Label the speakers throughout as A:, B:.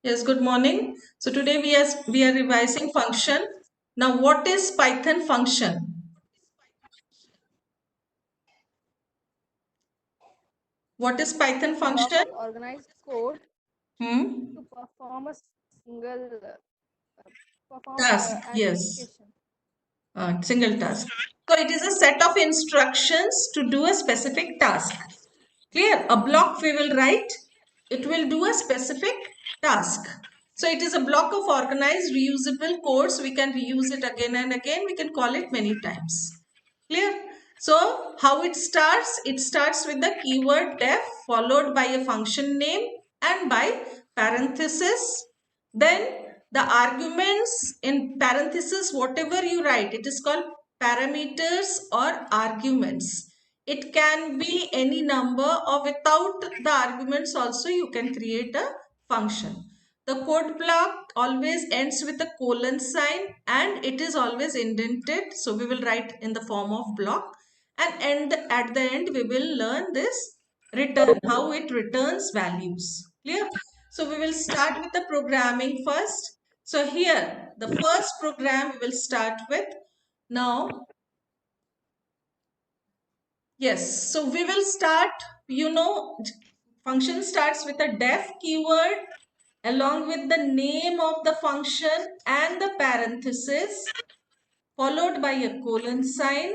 A: Yes, good morning. So today we are revising function. Now, what is Python function? What is Python
B: Block
A: function?
B: of organized code
A: Hmm?
B: to perform a single
A: Task.
B: an
A: Yes.
B: application.
A: Single task. So it is a set of instructions to do a specific task. Clear? A block we will write. It will do a specific task. So it is a block of organized reusable codes. We can reuse it again and again. We can call it many times. Clear? So how it starts? It starts with the keyword def followed by a function name and by parenthesis. Then the arguments in parenthesis, whatever you write, it is called parameters or arguments. It can be any number, or without the arguments also you can create a function. The code block always ends with a colon sign and it is always indented. So we will write in the form of block, and at the end we will learn this return, how it returns values. Clear? So we will start with the programming first. So here the first program we will start with. Now, yes, so we will start, function starts with a def keyword along with the name of the function and the parenthesis followed by a colon sign.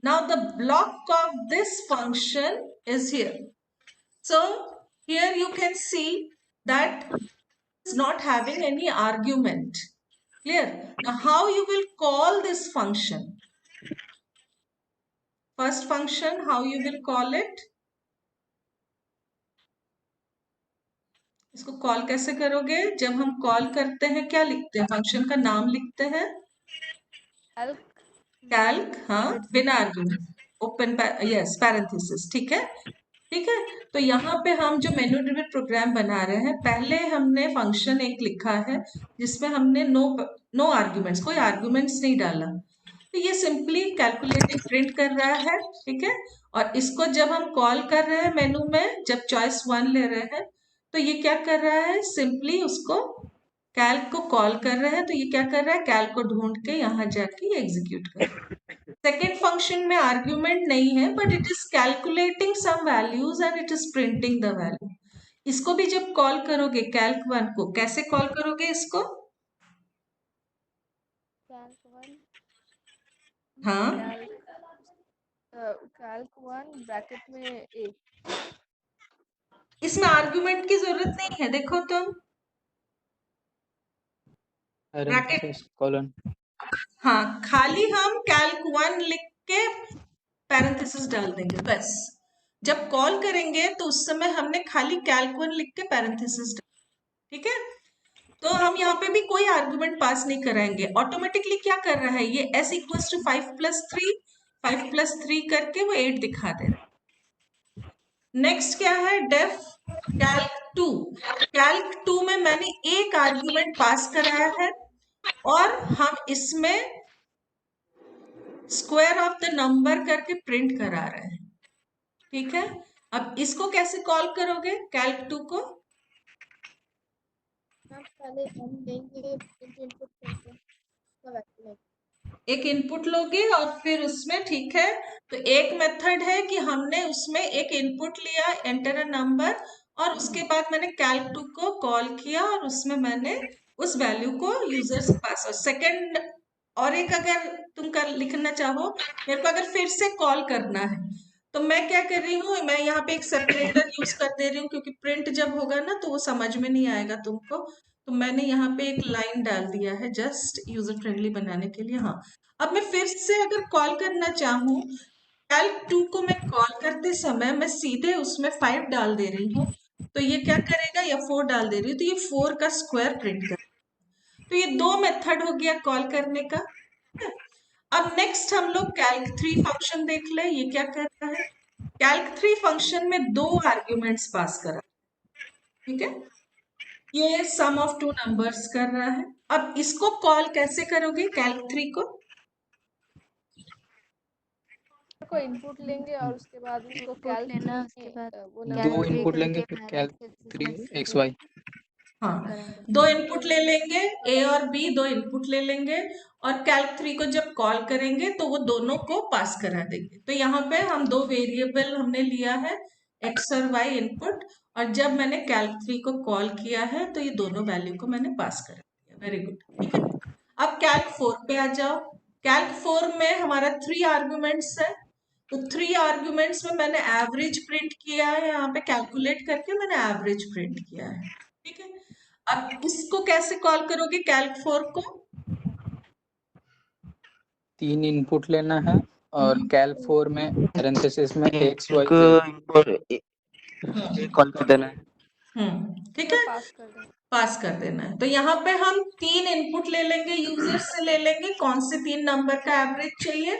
A: Now the block of this function is here. So here you can see that it's not having any argument. Clear? Now how you will call this function? First function, how you will call it? इसको call कैसे करोगे? जब हम call करते हैं क्या लिखते हैं? फंक्शन का नाम लिखते हैं कैल्क, हाँ, बिना आर्गुमेंट, ओपन, यस, पैरेंथेसिस, ठीक है, ठीक है। तो यहाँ पे हम जो मेन्यू ड्रिवन प्रोग्राम बना रहे हैं, पहले हमने फंक्शन एक लिखा है जिसमें हमने नो आर्ग्यूमेंट्स, कोई आर्ग्यूमेंट्स नहीं डाला, तो ये सिंपली कैलकुलेटिंग प्रिंट कर रहा है, ठीक है। और इसको जब हम कॉल कर रहे हैं मेनू में, जब चॉइस 1 ले रहे हैं, तो ये क्या कर रहा है? सिंपली उसको कैल्क को कॉल कर रहे हैं, तो ये क्या कर रहा है? कैल्क को ढूंढ के यहाँ जाके एग्जीक्यूट कर रहा है। सेकेंड फंक्शन में आर्ग्यूमेंट नहीं है, but it is calculating some values and it is printing the value. इसको भी जब कॉल करोगे कैल्क 1 को, कैसे कॉल करोगे इसको? हाँ,
B: कैल्क 1 ब्रैकेट में ए।
A: इसमें आर्ग्यूमेंट की जरूरत नहीं है, देखो तुम, ब्रैकेट,
C: कॉलन,
A: हाँ, खाली हम कैल्क 1 लिख के पैरेंथेसिस डाल देंगे बस। जब कॉल करेंगे तो उस समय हमने खाली कैल्क 1 लिख के पैरेंथेसिस डाल, ठीक है। तो हम यहाँ पे भी कोई आर्गुमेंट पास नहीं कराएंगे, ऑटोमेटिकली क्या कर रहा है ये, s इक्वल्स टू 5+3, 5+3 करके वो 8 दिखा दे रहा है। नेक्स्ट क्या है? Def Calc 2। कैल्क 2 में मैंने एक आर्गुमेंट पास कराया है और हम इसमें स्क्वायर ऑफ द नंबर करके प्रिंट करा रहे हैं, ठीक है। अब इसको कैसे कॉल करोगे कैल्क 2 को?
B: पहले हम देंगे इनपुट करके
A: एक इनपुट लोगे और फिर उसमें, ठीक है, तो एक मेथड है कि हमने उसमें एक इनपुट लिया, एंटर अ नंबर, और उसके बाद मैंने कैल्क 2 को कॉल किया और उसमें मैंने उस वैल्यू को यूजर से पास। और सेकंड, और एक अगर तुम कर लिखना चाहो, मेरे को अगर फिर से कॉल करना है तो मैं क्या कर रही हूँ, मैं यहाँ पे एक सेपरेटर यूज कर दे रही हूँ, क्योंकि प्रिंट जब होगा ना तो वो समझ में नहीं आएगा तुमको, तो मैंने यहाँ पे एक लाइन डाल दिया है जस्ट यूजर फ्रेंडली बनाने के लिए। हाँ, अब मैं फिर से अगर कॉल करना चाहूँ, कैल्क 2 को मैं कॉल करते समय मैं सीधे उसमें 5 डाल दे रही हूँ, तो ये क्या करेगा, या 4 डाल दे रही हूँ तो ये 4 का स्क्वायर प्रिंट कर। तो ये दो मेथड हो गया कॉल करने का। अब नेक्स्ट हम लोग कैल्क 3 फंक्शन देख ले, ये क्या कर रहा है। कैल्क 3 फंक्शन में दो आर्ग्यूमेंट्स पास करा, ठीक है, ये सम ऑफ टू नंबर्स कर रहा है। अब इसको कॉल कैसे करोगे कैल्क 3 को?
B: इनपुट लेंगे और उसके बाद उसको
D: इनपुट
B: कैल्क
D: लेना,
B: 3
D: उसके बाद
B: वो
C: दो
B: नंबर
C: इनपुट लेंगे,
D: करके
C: फिर कैल्क
D: पैरेंथेसिस
C: 3
D: में
C: XY।
A: हाँ,
B: करेंगे।
A: दो इनपुट ले लेंगे, ए और बी दो इनपुट ले लेंगे, और कैल्क 3 को जब कॉल करेंगे तो वो दोनों को पास करा देंगे। तो यहाँ पे हम दो वेरिएबल हमने लिया है, एक्स और वाई इनपुट, और जब मैंने कैल्क 3 को कॉल किया है तो ये दोनों वैल्यू को मैंने पास करा दिया। वेरी गुड, ठीक है। अब कैल्क 4 पे आ जाओ। कैल्क 4 में हमारा 3 आर्गुमेंट्स है, तो 3 आर्गुमेंट्स में मैंने एवरेज प्रिंट किया है, यहाँ पे कैलकुलेट करके मैंने एवरेज प्रिंट किया है, ठीक है। अब इसको कैसे कॉल करोगे कैल्क 4 को?
C: 3 इनपुट लेना है और कैल 4 में पैरेंथेसिस में एक्स वाई
D: कॉल कर देना है।
A: ठीक है,
B: पास कर दें।
A: पास कर देना है। तो यहाँ पे हम 3 इनपुट ले लेंगे, यूजर से ले लेंगे कौन से 3 नंबर का एवरेज चाहिए,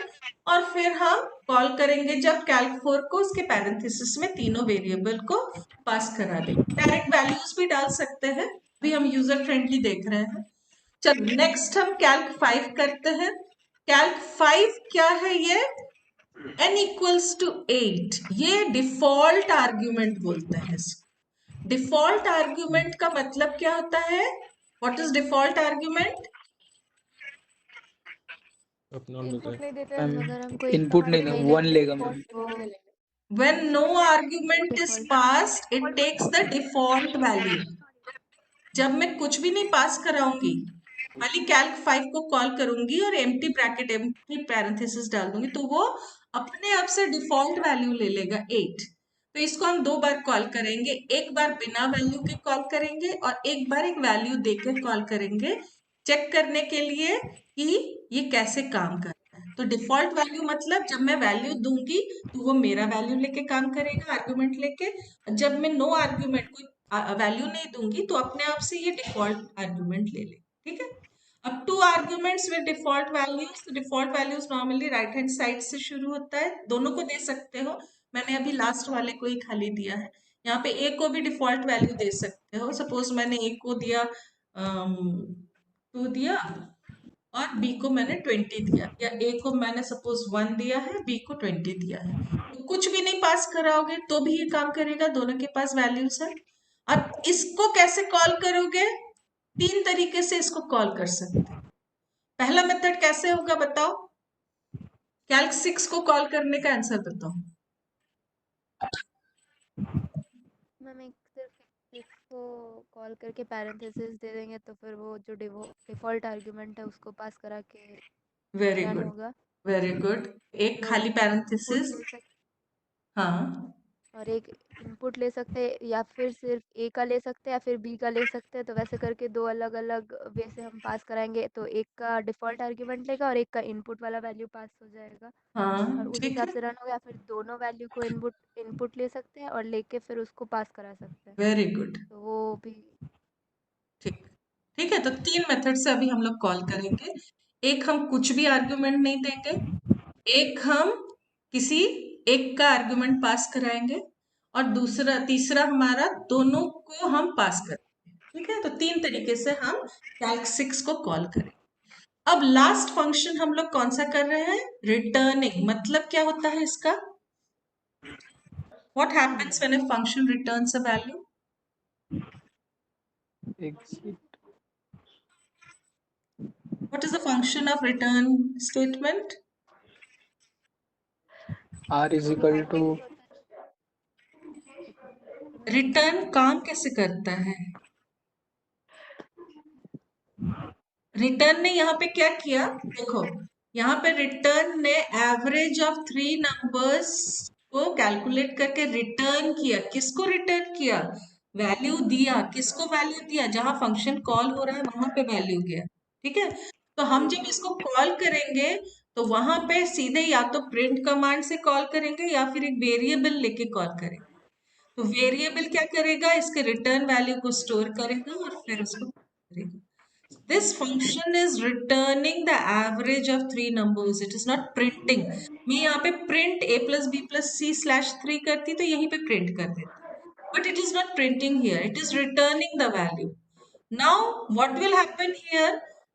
A: और फिर हम कॉल करेंगे जब कैल्क 4 को उसके पैरेंथेसिस में तीनों वेरिएबल को पास करा देंगे। डायरेक्ट वैल्यूज भी डाल सकते हैं, अभी हम यूजर फ्रेंडली देख रहे हैं। चलो नेक्स्ट हम कैल्क 5 करते हैं। कैल्क 5 क्या है ये? n इक्वल्स टू 8, ये डिफॉल्ट आर्ग्यूमेंट बोलते हैं इसको। डिफॉल्ट आर्ग्यूमेंट का मतलब क्या होता है? What is default argument?
B: Input नहीं देते हैं, अगर हम कोई
C: इनपुट नहीं देंगे, 1 लेगा ma'am.
A: When no argument is passed, it takes the default value. जब मैं कुछ भी नहीं पास कराऊंगी, खाली कैल्क 5 को कॉल करूंगी और एम्प्टी ब्रैकेट एम्प्टी पैरेंथेसिस डाल दूंगी, तो वो अपने आप से डिफॉल्ट वैल्यू ले लेगा 8। तो इसको हम दो बार कॉल करेंगे, एक बार बिना वैल्यू के कॉल करेंगे और एक बार एक वैल्यू देकर कॉल करेंगे, चेक करने के लिए कि ये कैसे काम कर रहा है। तो डिफॉल्ट वैल्यू मतलब जब मैं वैल्यू दूंगी तो वो मेरा वैल्यू लेके काम करेगा, आर्गुमेंट लेके। जब मैं नो आर्गुमेंट कोई वैल्यू नहीं दूंगी तो अपने आप से ये डिफॉल्ट आर्गुमेंट ले ले, ठीक है। अब 2 आर्गुमेंट्स विद डिफॉल्ट वैल्यूज, तो default values normally right hand side से शुरू होता है, दोनों को दे सकते हो, मैंने अभी लास्ट वाले को ही खाली दिया है। यहाँ पे ए को भी डिफॉल्ट वैल्यू दे सकते हो, सपोज मैंने ए को दिया 2 दिया और बी को मैंने 20 दिया, या ए को मैंने सपोज 1 दिया है, बी को 20 दिया है। तो कुछ भी नहीं पास कराओगे तो भी ये काम करेगा, दोनों के पास वैल्यूज है। अब इसको कैसे कॉल करोगे? 3 तरीके से इसको कॉल कर सकते हैं। पहला मेथड कैसे होगा बताओ? कैल्क 6 को कॉल करने का आंसर बताओ।
B: मैम एक सिर्फ इसको कॉल करके पैरेंथेसिस दे देंगे तो फिर वो जो डिफॉल्ट आर्गुमेंट है उसको पास करा के
A: वेरी
B: रन
A: गुड,
B: होगा।
A: Very good. एक
B: तो
A: खाली
B: इनपुट
A: पैरेंथेसिस,
B: ले सकते
A: हाँ
B: और एक इनपुट ले सकते हैं, या फिर सिर्फ ए का ले सकते हैं या फिर बी का ले सकते हैं। तो वैसे करके दो अलग अलग वे से हम पास कराएंगे, तो एक का डिफॉल्ट आर्ग्यूमेंट लेगा और एक का इनपुट वाला वैल्यू पास हो जाएगा और
A: हाँ,
B: उस
A: ठीक
B: हिसाब
A: है,
B: से रन होगा। फिर दोनों वैल्यू को इनपुट ले सकते हैं और लेके फिर उसको पास करा सकते हैं,
A: वेरी गुड,
B: तो वो भी
A: ठीक। ठीक है, तो 3 मेथड से अभी हम लोग कॉल करेंगे। एक हम कुछ भी आर्ग्यूमेंट नहीं देंगे, एक हम किसी एक का आर्ग्यूमेंट पास कराएंगे, और दूसरा तीसरा हमारा दोनों को हम पास करेंगे, ठीक है। तो 3 तरीके से हम कैल्क 6 को कॉल करेंगे। अब लास्ट फंक्शन हम लोग कौन सा कर रहे हैं? रिटर्निंग। मतलब क्या होता है इसका? What happens when a function returns a value?
C: Exit
A: What is the function of return statement?
C: R is equal to
A: return काम कैसे करता है? रिटर्न ने यहाँ पे क्या किया? देखो, यहाँ पे रिटर्न ने एवरेज ऑफ 3 नंबर्स को कैलकुलेट करके रिटर्न किया। किसको रिटर्न किया? वैल्यू दिया। किसको वैल्यू दिया? जहां फंक्शन कॉल हो रहा है वहां पे वैल्यू गया, ठीक है। तो हम जब इसको कॉल करेंगे तो वहां पे सीधे या तो प्रिंट कमांड से कॉल करेंगे या फिर एक वेरिएबल लेके कॉल करेंगे। तो वेरिएबल क्या करेगा? इसके रिटर्न वैल्यू को स्टोर करेगा और फिर उसको करेगा। This function is returning the average of 3 numbers. It is not printing. मैं यहाँ पे print a plus b plus c slash 3 करती तो यहीं पे print कर देती. But it is not printing here. It is returning the value. Now, what will happen here?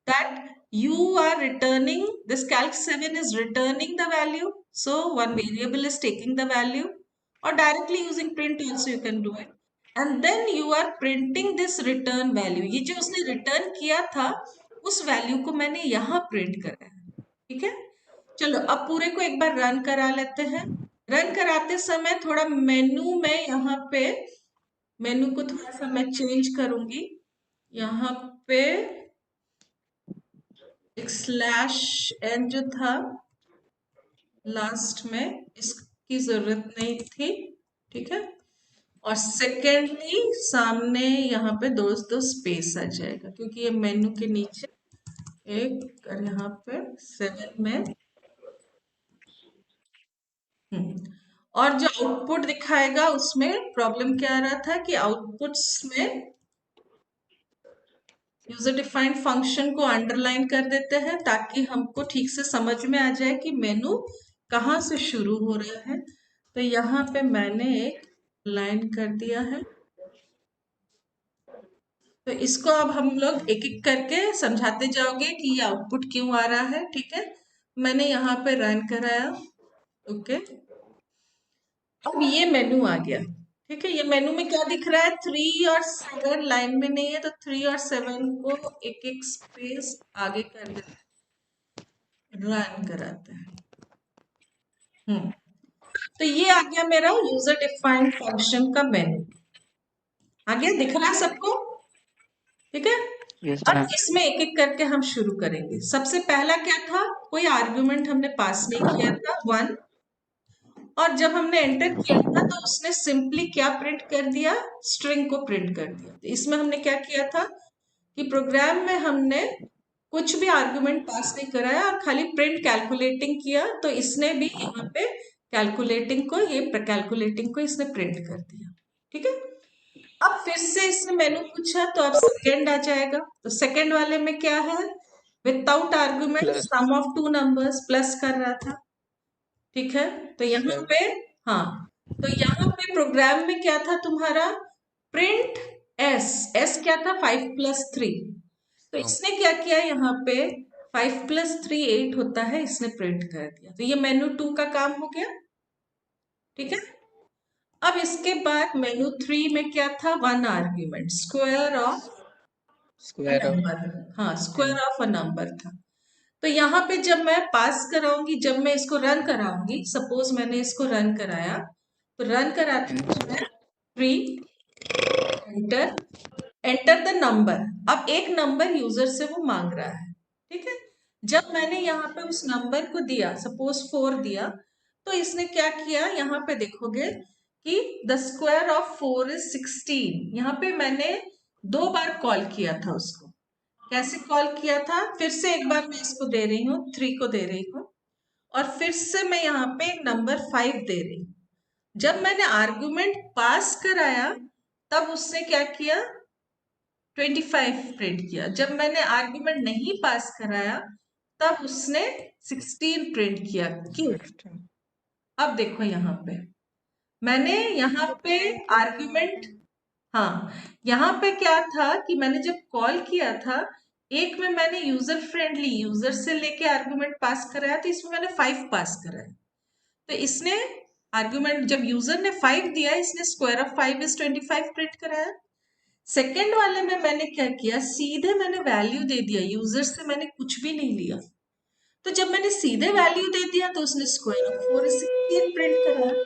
A: That you are returning, this calc 7 is returning the value. So, one variable is taking the value, or directly using print also you can do it. And then you are printing this return value. ये जो उसने return किया था उस value को मैंने यहाँ print करा है, ठीक है। चलो अब पूरे को एक बार रन करा लेते हैं। रन कराते समय थोड़ा मेनू में यहाँ पे मेनू को थोड़ा सा मैं चेंज करूंगी। यहाँ पे एक /n जो था लास्ट में, इसकी जरूरत नहीं थी, ठीक है। और सेकेंडली सामने यहाँ पे दो स्पेस आ जाएगा, क्योंकि ये मेनू के नीचे एक और यहाँ पे 7 में और जो आउटपुट दिखाएगा उसमें प्रॉब्लम क्या आ रहा था कि आउटपुट्स में यूजर डिफाइंड फंक्शन को अंडरलाइन कर देते हैं ताकि हमको ठीक से समझ में आ जाए कि मेनू कहाँ से शुरू हो रहा है। तो यहाँ पे मैंने एक लाइन कर दिया है। तो इसको अब हम लोग एक एक करके समझाते जाओगे कि ये आउटपुट क्यों आ रहा है, ठीक है। मैंने यहाँ पे रन कराया, ओके। अब ये मेनू आ गया, ठीक है। ये मेनू में क्या दिख रहा है, 3 और 7 लाइन में नहीं है, तो 3 और 7 को एक एक स्पेस आगे कर देते हैं, रन कराते हैं। तो ये आ गया मेरा यूजर डिफाइंड फंक्शन का मेनू। आ गया, दिख रहा है सबको, ठीक है।
C: यस
A: अब
C: मैम।
A: इसमें एक एक करके हम शुरू करेंगे। सबसे पहला क्या था, कोई आर्गुमेंट हमने पास नहीं किया था, 1। और जब हमने एंटर किया था तो उसने सिंपली क्या प्रिंट कर दिया, स्ट्रिंग को प्रिंट कर दिया। तो इसमें हमने क्या किया था कि प्रोग्राम में हमने कुछ भी आर्गुमेंट पास नहीं कराया और खाली प्रिंट कैलकुलेटिंग किया। तो इसने भी यहाँ पे कैलकुलेटिंग को इसने प्रिंट कर दिया, ठीक है। अब फिर से इसने मेनू पूछा तो अब सेकेंड आ जाएगा। तो सेकेंड वाले में क्या है, without argument
C: plus
A: sum of 2 numbers plus कर रहा था, ठीक है। तो यहाँ पे हाँ, तो यहाँ पे प्रोग्राम में क्या था तुम्हारा, प्रिंट एस क्या था, 5 + 3। तो इसने क्या किया, यहाँ पे 5 + 3 8 होता है, इसने प्रिंट कर दिया। तो ये मेनू 2 का काम हो गया, ठीक है। अब इसके बाद मेनू 3 में क्या था, 1 आर्ग्यूमेंट, स्क्वायर ऑफ नंबर, हाँ स्क्वायर ऑफ अ नंबर था। तो यहाँ पे जब मैं पास कराऊंगी, जब मैं इसको रन कराऊंगी, सपोज मैंने इसको रन कराया, तो रन कराते समय 3 एंटर द नंबर। अब एक नंबर यूजर से वो मांग रहा है, ठीक है। जब मैंने यहाँ पे उस नंबर को दिया, सपोज 4 दिया, तो इसने क्या किया, यहाँ पे देखोगे कि द स्क्वायर ऑफ 4 इज 16। यहाँ पे मैंने 2 बार कॉल किया था उसको। कैसे कॉल किया था, फिर से एक बार मैं इसको दे रही हूँ, 3 को दे रही हूँ, और फिर से मैं यहाँ पे नंबर 5 दे रही हूँ। जब मैंने आर्गुमेंट पास कराया तब उसने क्या किया, 25 प्रिंट किया। जब मैंने आर्गुमेंट नहीं पास कराया तब उसने 16 प्रिंट किया। क्यों, अब देखो यहाँ पे मैंने यहाँ पे आर्गुमेंट, हाँ यहाँ पे क्या था कि मैंने जब कॉल किया था, एक में मैंने यूजर फ्रेंडली यूजर से लेके आर्गुमेंट पास कराया, तो इसमें मैंने 5 पास कराया। तो इसने आर्गुमेंट जब यूजर ने 5 दिया, इसने स्क्वायर ऑफ 5 इज 25 प्रिंट कराया। सेकेंड वाले में मैंने क्या किया, सीधे मैंने वैल्यू दे दिया, यूजर से मैंने कुछ भी नहीं लिया। तो जब मैंने सीधे वैल्यू दे दिया तो उसने स्क्वायर ऑफ 4 इज 16 प्रिंट कराया।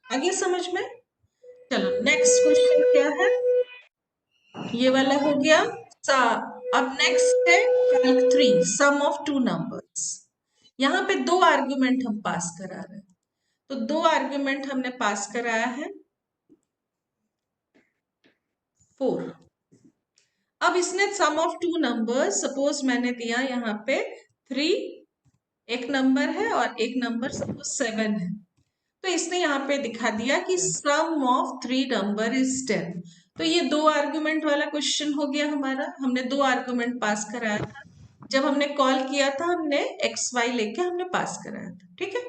A: आगे समझ में, चलो नेक्स्ट क्वेश्चन क्या है, ये वाला हो गया। अब नेक्स्ट है कैल्क 3, सम ऑफ 2 नंबर्स। यहाँ पे 2 आर्गुमेंट हम पास करा रहे हैं। तो 2 आर्गुमेंट हमने पास कराया है, 4। अब इसने सम ऑफ 2 नंबर्स, सपोज मैंने दिया यहाँ पे 3 एक नंबर है और एक नंबर सपोज 7 है। तो इसने यहाँ पे दिखा दिया कि सम ऑफ 3 नंबर इज 10। तो ये 2 आर्गुमेंट वाला क्वेश्चन हो गया हमारा। हमने 2 आर्गुमेंट पास कराया था, जब हमने कॉल किया था हमने एक्स वाई लेके हमने पास कराया था, ठीक है।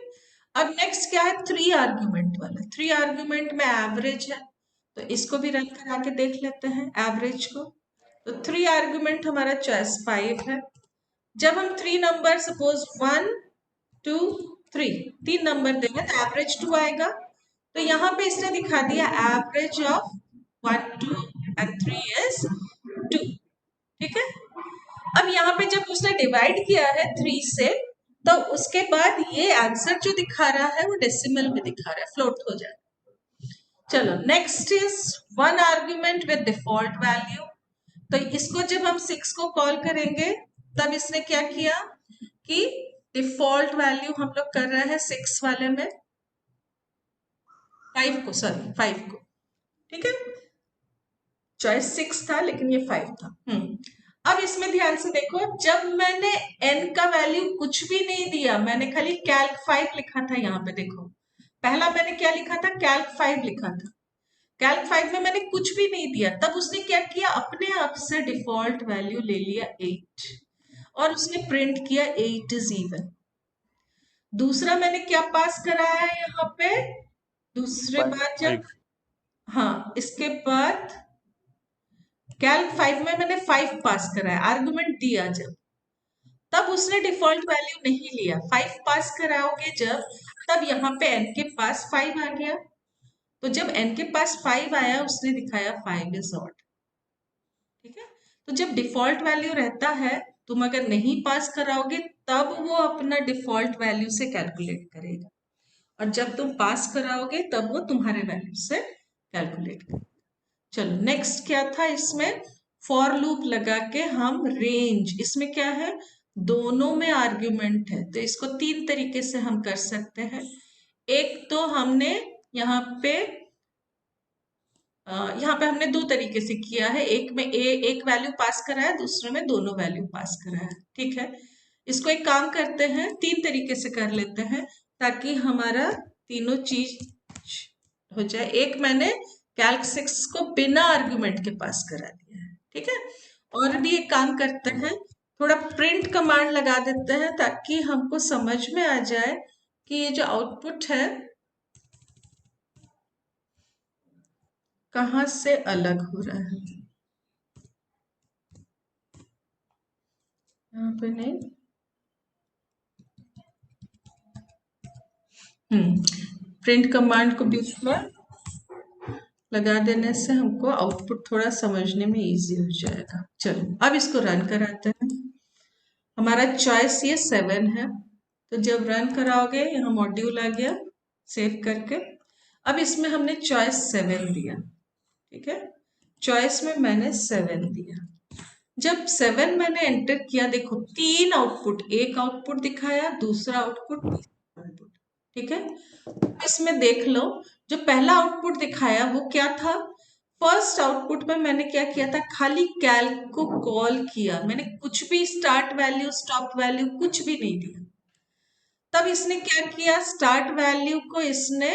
A: अब नेक्स्ट क्या है, 3 आर्गुमेंट वाला। 3 आर्गुमेंट में एवरेज है, तो इसको भी रन करा के देख लेते हैं एवरेज को। तो 3 आर्गुमेंट हमारा चॉइस 5 है। जब हम 3 नंबर सपोज 1 2 3 3 नंबर देंगे तो एवरेज 2 आएगा। तो यहाँ पे इसने दिखा दिया एवरेज ऑफ 1 2 and 3 is 2, ठीक है। अब यहाँ पे जब उसने डिवाइड किया है 3 से, तो उसके बाद ये आंसर जो दिखा रहा है वो डेसिमल में दिखा रहा है, फ्लोट हो जाए। चलो next is one argument with default value. तो इसको जब हम 6 को कॉल करेंगे तब इसने क्या किया कि डिफॉल्ट वैल्यू हम लोग कर रहे हैं 6 वाले में 5 को, सॉरी 5 को, ठीक है। चॉइस 6 था लेकिन ये 5 था। अब इसमें ध्यान से देखो, जब मैंने n का वैल्यू कुछ भी नहीं दिया, मैंने खाली कैल्क 5 लिखा था। यहाँ पे देखो, पहला मैंने क्या लिखा था, कैल्क 5 लिखा था। कैल्क 5 में मैंने कुछ भी नहीं दिया, तब उसने क्या किया, अपने आप से डिफॉल्ट वैल्यू ले लिया 8 और उसने प्रिंट किया 8 इज इवन। दूसरा मैंने क्या पास कराया है यहाँ पे, दूसरे बार जब, हाँ इसके बाद कैल्क 5 में मैंने 5 पास कराया, आर्गुमेंट दिया जब, तब उसने डिफॉल्ट वैल्यू नहीं लिया। 5 पास कराओगे जब, तब यहाँ पे n के पास 5 आ गया। तो जब n के पास 5 आया, उसने दिखाया 5 इज ऑड, ठीक है। तो जब डिफॉल्ट वैल्यू रहता है, तुम अगर नहीं पास कराओगे तब वो अपना डिफॉल्ट वैल्यू से कैलकुलेट करेगा, और जब तुम पास कराओगे तब वो तुम्हारे वैल्यू से कैलकुलेट करेगा। चलो नेक्स्ट क्या था, इसमें फॉर लूप लगा के हम रेंज, इसमें क्या है, दोनों में आर्ग्यूमेंट है, तो इसको 3 तरीके से हम कर सकते हैं। एक तो हमने यहाँ पे हमने 2 तरीके से किया है, एक में एक वैल्यू पास करा है, दूसरे में दोनों वैल्यू पास करा है, ठीक है। इसको एक काम करते हैं, 3 तरीके से कर लेते हैं ताकि हमारा तीनों चीज हो जाए। एक मैंने कैल्क 6 को बिना आर्गुमेंट के पास करा दिया है, ठीक है। और भी एक काम करते हैं, थोड़ा प्रिंट कमांड लगा देते हैं ताकि हमको समझ में आ जाए कि ये जो आउटपुट है कहाँ से अलग हो रहा है। यहाँ पे नहीं, प्रिंट कमांड को बीच में लगा देने से हमको आउटपुट थोड़ा समझने में इजी हो जाएगा। चलो अब इसको रन कराते हैं। हमारा चॉइस ये 7 है, तो जब रन कराओगे यहाँ मॉड्यूल आ गया सेव करके। अब इसमें हमने चॉइस 7 दिया, ठीक है। चॉइस में मैंने 7 दिया। जब 7 मैंने एंटर किया, देखो 3 आउटपुट, एक आउटपुट दिखाया, दूसरा आउटपुट, तीसरा आउटपुट, ठीक है। इसमें देख लो, जो पहला आउटपुट दिखाया वो क्या था, फर्स्ट आउटपुट में मैंने क्या किया था, खाली कैल्क को कॉल किया, मैंने कुछ भी स्टार्ट वैल्यू स्टॉप वैल्यू कुछ भी नहीं दिया। तब इसने क्या किया, स्टार्ट वैल्यू को इसने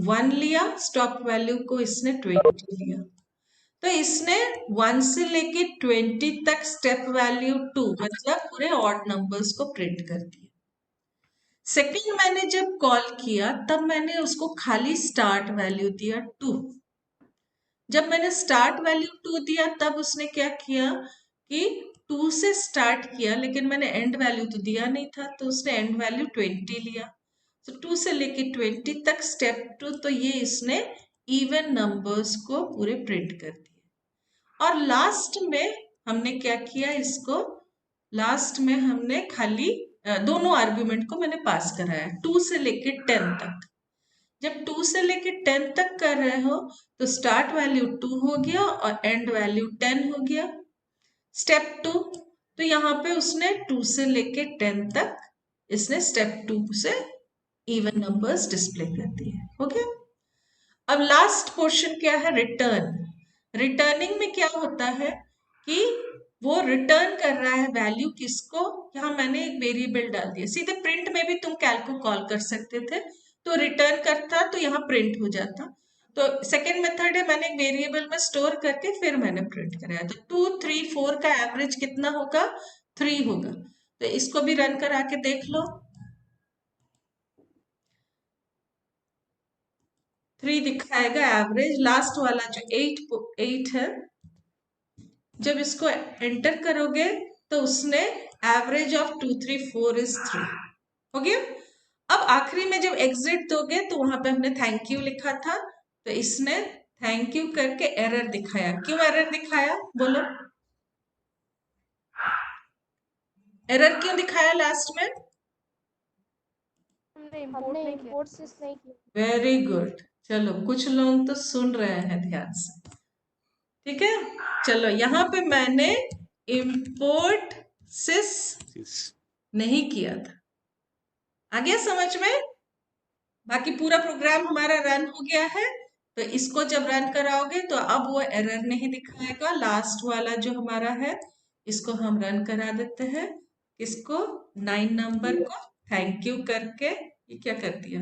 A: 1 लिया, स्टॉप वैल्यू को इसने 20 लिया। तो इसने 1 से लेके 20 तक स्टेप वैल्यू 2, मतलब पूरे ऑड नंबर्स को प्रिंट कर दिया। सेकंड मैंने जब कॉल किया तब मैंने उसको खाली स्टार्ट वैल्यू दिया 2। जब मैंने स्टार्ट वैल्यू 2 दिया तब उसने क्या किया कि 2 से स्टार्ट किया, लेकिन मैंने एंड वैल्यू तो दिया नहीं था, तो उसने एंड वैल्यू 20 लिया। तो 2 से लेके 20 तक स्टेप 2, तो ये इसने इवन नंबर्स को पूरे प्रिंट कर दिए। और लास्ट में हमने क्या किया, इसको लास्ट में हमने खाली दोनों आर्ग्यूमेंट को मैंने पास कराया 2 से लेके 10 तक। जब 2 से लेके 10 तक कर रहे हो तो स्टार्ट वैल्यू 2 हो गया और एंड वैल्यू 10 हो गया। स्टेप 2, तो यहाँ पे उसने 2 से लेके 10 तक इसने स्टेप 2 से इवन नंबर्स डिस्प्ले कर दिए, हो गया। अब लास्ट पोर्शन क्या है, रिटर्न। रिटर्निंग में क्या होता है कि वो रिटर्न कर रहा है वैल्यू किसको, यहाँ मैंने एक वेरिएबल डाल दिया। सीधे प्रिंट में भी तुम कैल को कॉल कर सकते थे, तो रिटर्न करता तो यहाँ प्रिंट हो जाता। तो सेकेंड मेथड है, मैंने एक वेरिएबल में स्टोर करके फिर मैंने प्रिंट कराया। तो 2 3 4 का एवरेज कितना होगा, 3 होगा। तो इसको भी रन करा के देख लो, 3 दिखाएगा एवरेज। लास्ट वाला जो 8 है, जब इसको एंटर करोगे तो उसने एवरेज ऑफ 2 3 4 इज 3 हो गया। अब आखिरी में जब एग्जिट दोगे तो वहां पे हमने थैंक यू लिखा था, तो इसने थैंक यू करके एरर दिखाया। क्यों एरर दिखाया बोलो? एरर क्यों दिखाया लास्ट में?
B: हमने
D: हमने
B: नहीं किया।
D: इंपोर्ट सिस नहीं किया।
A: Very good. चलो कुछ लोग तो सुन रहे हैं ध्यान से, ठीक है। चलो यहाँ पे मैंने इंपोर्ट सिस नहीं किया था, आ गया समझ में? बाकी पूरा प्रोग्राम हमारा रन हो गया है, तो इसको जब रन कराओगे तो अब वो एरर नहीं दिखाएगा। लास्ट वाला जो हमारा है इसको हम रन करा देते हैं। इसको 9 नंबर को थैंक यू करके ये क्या कर दिया,